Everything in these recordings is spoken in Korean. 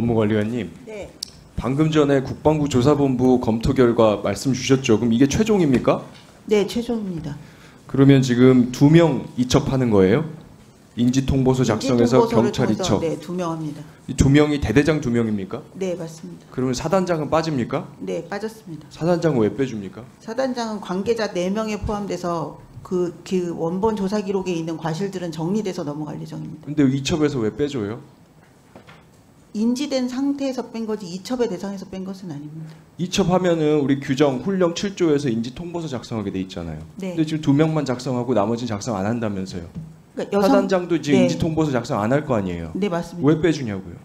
법무관리관님, 네. 방금 전에 국방부 조사본부 검토 결과 말씀 주셨죠? 그럼 이게 최종입니까? 네, 최종입니다. 그러면 지금 2명 이첩하는 거예요? 인지통보서 작성해서 경찰 이첩. 네, 2명 합니다. 이 2명이 대대장 2명입니까? 네, 맞습니다. 그러면 사단장은 빠집니까? 네, 빠졌습니다. 사단장은 왜 빼줍니까? 사단장은 관계자 4명에 포함돼서 그 원본 조사 기록에 있는 과실들은 정리돼서 넘어갈 예정입니다. 근데 이첩에서 왜 빼줘요? 인지된 상태에서 뺀 거지 이첩의 대상에서 뺀 것은 아닙니다. 이첩하면은 우리 규정 훈령 7조에서 인지통보서 작성하게 돼 있잖아요. 네. 근데 지금 2명만 작성하고 나머지는 작성 안 한다면서요. 그러니까 사단장도 지금 네. 인지통보서 작성 안 할 거 아니에요. 네, 맞습니다. 왜 빼주냐고요.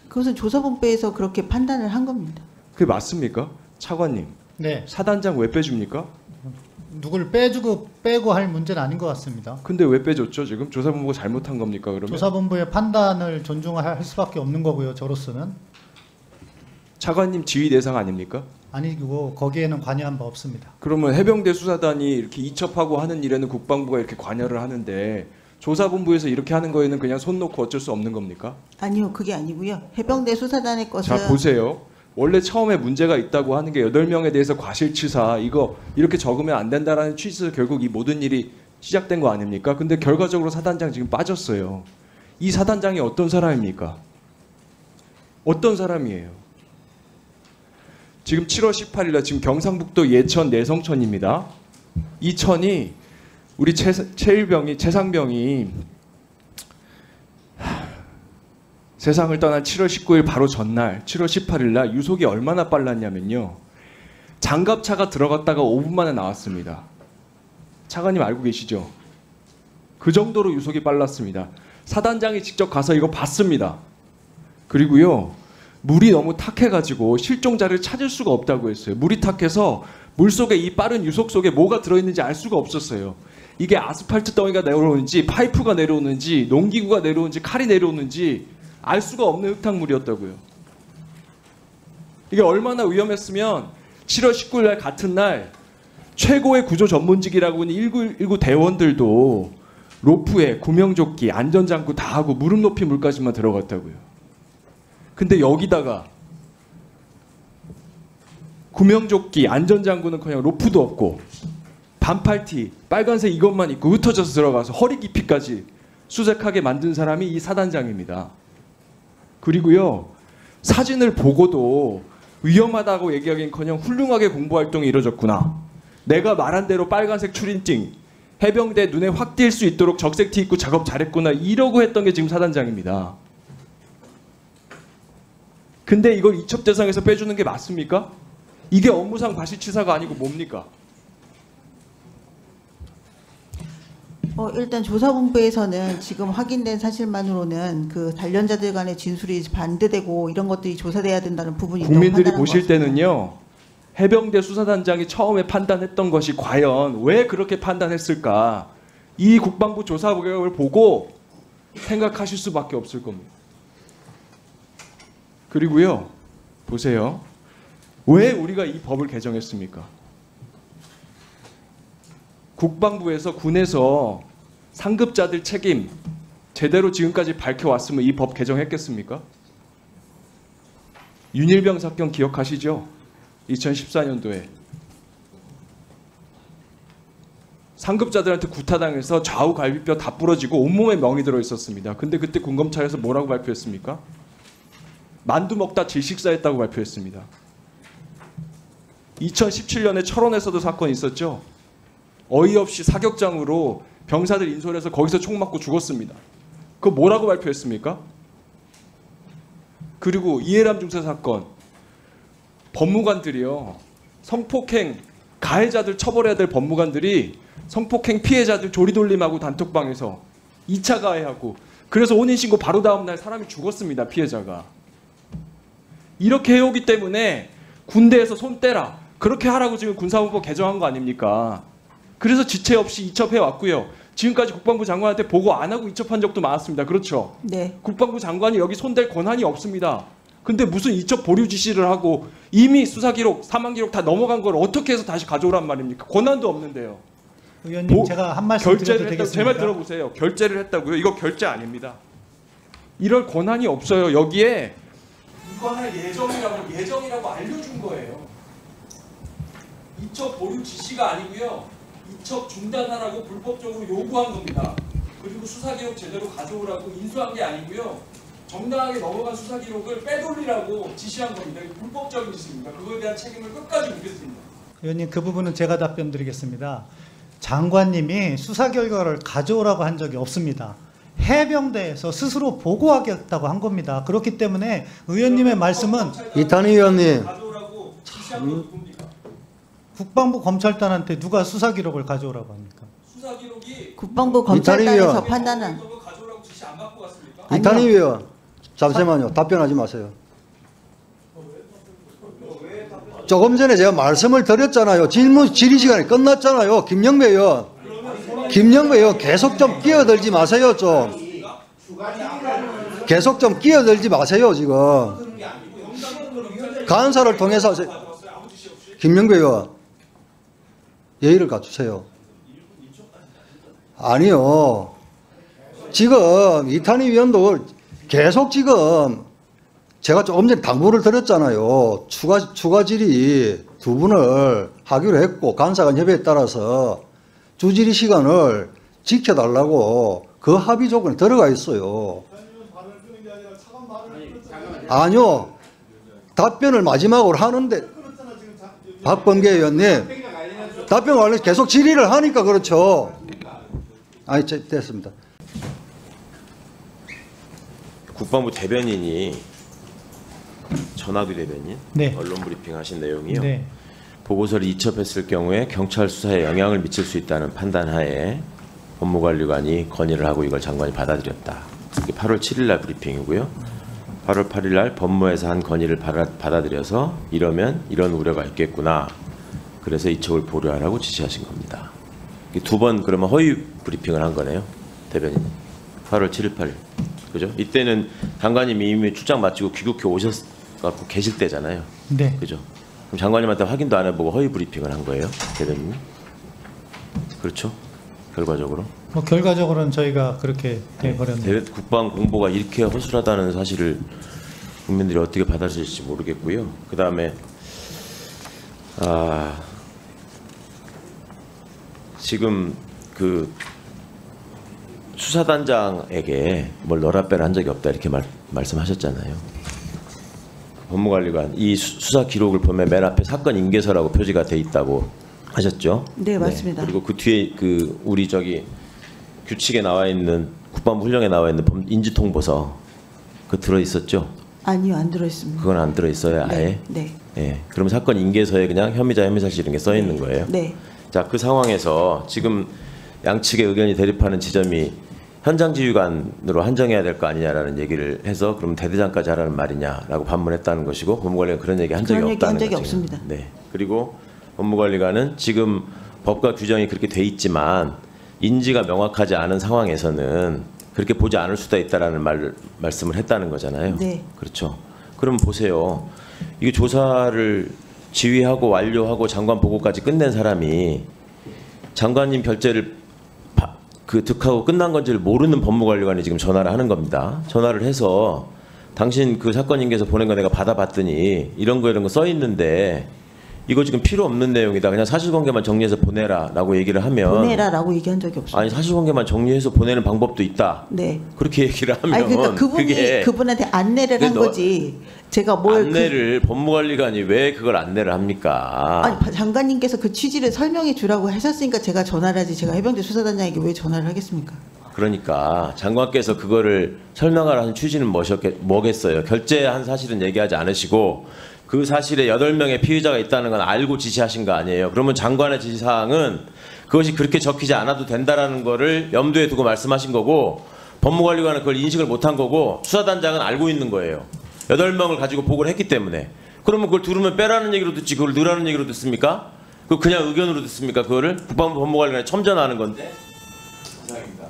그것은 조사본부에서 그렇게 판단을 한 겁니다. 그게 맞습니까? 차관님, 네, 사단장 왜 빼줍니까? 누굴 빼주고 빼고 할 문제는 아닌 것 같습니다. 근데 왜 빼줬죠? 지금 조사본부가 잘못한 겁니까? 그러면 조사본부의 판단을 존중할 수밖에 없는 거고요. 저로서는 차관님 지휘 대상 아닙니까? 아니고 거기에는 관여한 바 없습니다. 그러면 해병대 수사단이 이렇게 이첩하고 하는 일에는 국방부가 이렇게 관여를 하는데 조사본부에서 이렇게 하는 거에는 그냥 손 놓고 어쩔 수 없는 겁니까? 아니요, 그게 아니고요. 해병대 수사단의 것은 자 보세요. 원래 처음에 문제가 있다고 하는 게 8명에 대해서 과실치사 이거 이렇게 적으면 안 된다라는 취지에서 결국 이 모든 일이 시작된 거 아닙니까? 근데 결과적으로 사단장 지금 빠졌어요. 이 사단장이 어떤 사람입니까? 어떤 사람이에요? 지금 7월 18일 날 지금 경상북도 예천 내성천입니다. 이 천이 우리 최상병이 세상을 떠난 7월 19일 바로 전날 7월 18일 날 유속이 얼마나 빨랐냐면요. 장갑차가 들어갔다가 5분 만에 나왔습니다. 차관님 알고 계시죠? 그 정도로 유속이 빨랐습니다. 사단장이 직접 가서 이거 봤습니다. 그리고요. 물이 너무 탁해가지고 실종자를 찾을 수가 없다고 했어요. 물이 탁해서 물속에 이 빠른 유속 속에 뭐가 들어있는지 알 수가 없었어요. 이게 아스팔트 덩이가 내려오는지 파이프가 내려오는지 농기구가 내려오는지 칼이 내려오는지 알 수가 없는 흙탕물이었다고요. 이게 얼마나 위험했으면 7월 19일 날 같은 날 최고의 구조 전문직이라고 하는 1919 대원들도 로프에 구명조끼, 안전장구 다 하고 무릎 높이 물까지만 들어갔다고요. 근데 여기다가 구명조끼, 안전장구는커녕 로프도 없고 반팔티, 빨간색 이것만 입고 흩어져서 들어가서 허리 깊이까지 수색하게 만든 사람이 이 사단장입니다. 그리고요. 사진을 보고도 위험하다고 얘기하기는커녕 훌륭하게 공보활동이 이루어졌구나. 내가 말한 대로 빨간색 추린팅, 해병대 눈에 확 띌 수 있도록 적색티 입고 작업 잘했구나 이러고 했던 게 지금 사단장입니다. 근데 이걸 이첩 대상에서 빼주는 게 맞습니까? 이게 업무상 과실치사가 아니고 뭡니까? 일단 조사본부에서는 지금 확인된 사실만으로는 그 단련자들 간의 진술이 반대되고 이런 것들이 조사돼야 된다는 부분이 있다고 국민들이 판단한 보실 것 같습니다. 때는요. 해병대 수사단장이 처음에 판단했던 것이 과연 왜 그렇게 판단했을까? 이 국방부 조사 결과를 보고 생각하실 수밖에 없을 겁니다. 그리고요. 보세요. 왜 우리가 이 법을 개정했습니까? 국방부에서 군에서 상급자들 책임 제대로 지금까지 밝혀왔으면 이 법 개정했겠습니까? 윤일병 사건 기억하시죠? 2014년도에 상급자들한테 구타당해서 좌우 갈비뼈 다 부러지고 온몸에 멍이 들어있었습니다. 근데 그때 군검찰에서 뭐라고 발표했습니까? 만두 먹다 질식사했다고 발표했습니다. 2017년에 철원에서도 사건이 있었죠. 어이없이 사격장으로 병사들 인솔해서 거기서 총 맞고 죽었습니다. 그거 뭐라고 발표했습니까? 그리고 이해람 중사 사건 법무관들이요. 성폭행 가해자들 처벌해야 될 법무관들이 성폭행 피해자들 조리돌림하고 단톡방에서 2차 가해하고 그래서 혼인신고 바로 다음날 사람이 죽었습니다. 피해자가. 이렇게 해오기 때문에 군대에서 손 떼라. 그렇게 하라고 지금 군사법을 개정한 거 아닙니까? 그래서 지체 없이 이첩해 왔고요. 지금까지 국방부 장관한테 보고 안 하고 이첩한 적도 많았습니다. 그렇죠? 네. 국방부 장관이 여기 손댈 권한이 없습니다. 근데 무슨 이첩 보류 지시를 하고 이미 수사 기록, 사망 기록 다 넘어간 걸 어떻게 해서 다시 가져오란 말입니까? 권한도 없는데요. 의원님 제가 한 말씀 드려도 결제를 했다고 되겠습니까? 제 말 들어보세요. 결제를 했다고요. 이거 결제 아닙니다. 이럴 권한이 없어요. 여기에 입건할 예정이라고 알려준 거예요. 이첩 보류 지시가 아니고요. 이첩 중단하라고 불법적으로 요구한 겁니다. 그리고 수사 기록 제대로 가져오라고 인수한 게 아니고요. 정당하게 넘어간 수사 기록을 빼돌리라고 지시한 겁니다. 이거 불법적인 짓입니다. 그거에 대한 책임을 끝까지 묻겠습니다. 의원님, 그 부분은 제가 답변 드리겠습니다. 장관님이 수사 결과를 가져오라고 한 적이 없습니다. 해병대에서 스스로 보고하겠다고 한 겁니다. 그렇기 때문에 의원님의 말씀은 이탄희 의원님, 가져오라고 지시한 건 누굽니까? 국방부 검찰단한테 누가 수사 기록을 가져오라고 합니까? 수사 기록이 국방부 이탈리아. 검찰단에서 판단한 거 가져오라고 지시 안 받고 갔습니까? 아니요. 이탄희 의원, 잠시만요. 답변하지 마세요. 조금 전에 제가 말씀을 드렸잖아요. 질의 시간이 끝났잖아요. 김영배 의원. 김영배 의원 계속 좀 끼어들지 마세요. 좀. 계속 좀 끼어들지 마세요. 지금. 간사를 통해서 김영배 의원 예의를 갖추세요. 아니요. 지금 이탄희 위원도 계속 지금 제가 조금 전에 당부를 드렸잖아요. 추가 질의 두 분을 하기로 했고 간사간 협의에 따라서 주질의 시간을 지켜달라고 그 합의 조건에 들어가 있어요. 아니요. 답변을 마지막으로 하는데 박범계 의원님 답변 완료 계속 질의를 하니까 그렇죠. 아니 됐습니다. 국방부 대변인이 전학규 대변인 네. 언론 브리핑 하신 내용이요. 네. 보고서를 이첩했을 경우에 경찰 수사에 영향을 미칠 수 있다는 판단하에 법무관리관이 건의를 하고 이걸 장관이 받아들였다. 이게 8월 7일 날 브리핑이고요. 8월 8일 날 법무에서 한 건의를 받아들여서 이러면 이런 우려가 있겠구나. 그래서 이첩을 보류하라고 지시하신 겁니다. 두 번 그러면 허위 브리핑을 한 거네요. 대변인. 8월 7일 8일. 그죠? 이때는 장관님이 이미 출장 마치고 귀국해 오셨고 계실 때잖아요. 네. 그죠? 그럼 장관님한테 확인도 안 해보고 허위 브리핑을 한 거예요, 대변인이? 그렇죠? 결과적으로. 뭐 결과적으로는 저희가 그렇게 돼버렸네요. 국방 공보가 이렇게 허술하다는 사실을 국민들이 어떻게 받아들일지 모르겠고요. 그 다음에 지금 그 수사단장에게 뭘 너라빼라 한 적이 없다 이렇게 말씀하셨잖아요. 법무관리관 이 수사 기록을 보면 맨 앞에 사건 인계서라고 표지가 돼 있다고 하셨죠? 네, 맞습니다. 그리고 그 뒤에 그 우리 저기 규칙에 나와 있는 국방부 훈령에 나와 있는 인지통보서 그 들어 있었죠? 아니요, 안 들어있습니다. 그건 안 들어 있어요, 아예. 네. 예. 그럼 사건 인계서에 그냥 혐의자 혐의사실 이런 게 써 있는 거예요. 네. 자, 그 상황에서 지금 양측의 의견이 대립하는 지점이 현장 지휘관으로 한정해야 될 거 아니냐라는 얘기를 해서 그럼 대대장까지 하라는 말이냐라고 반문했다는 것이고 법무관리가 그런 얘기 한 적이 그런 얘기 한 없다는 적이 거죠. 없습니다. 네. 그리고 법무관리관은 지금 법과 규정이 그렇게 돼 있지만 인지가 명확하지 않은 상황에서는 그렇게 보지 않을 수도 있다라는 말씀을 했다는 거잖아요. 네. 그렇죠. 그럼 보세요. 이게 조사를 지휘하고 완료하고 장관 보고까지 끝낸 사람이 장관님 결재를 득하고 끝난 건지를 모르는 법무관리관이 지금 전화를 하는 겁니다. 전화를 해서 당신 그 사건 인계서 보낸 거 내가 받아봤더니 이런 거 써 있는데 이거 지금 필요 없는 내용이다. 그냥 사실관계만 정리해서 보내라라고 얘기를 하면 보내라라고 얘기한 적이 없습니다. 아니 사실관계만 정리해서 보내는 방법도 있다. 네. 그렇게 얘기를 하면 아니 그러니까 그분이 그게 그분한테 안내를 한 거지. 제가 뭘 안내를 법무관리관이 왜 그걸 안내를 합니까? 아니 장관님께서 그 취지를 설명해 주라고 하셨으니까 제가 전화를 하지. 제가 해병대 수사단장에게 왜 전화를 하겠습니까? 그러니까 장관께서 그거를 설명하라는 취지는 뭐겠어요? 결재한 사실은 얘기하지 않으시고 그 사실에 8명의 피의자가 있다는 건 알고 지시하신 거 아니에요? 그러면 장관의 지시사항은 그것이 그렇게 적히지 않아도 된다라는 거를 염두에 두고 말씀하신 거고 법무관리관은 그걸 인식을 못한 거고 수사단장은 알고 있는 거예요. 8명을 가지고 보고를 했기 때문에. 그러면 그걸 들으면 빼라는 얘기로 듣지 그걸 넣으라는 얘기로 듣습니까? 그냥 의견으로 듣습니까? 그거를 국방부 법무관리관에 첨전하는 건데. 감사합니다.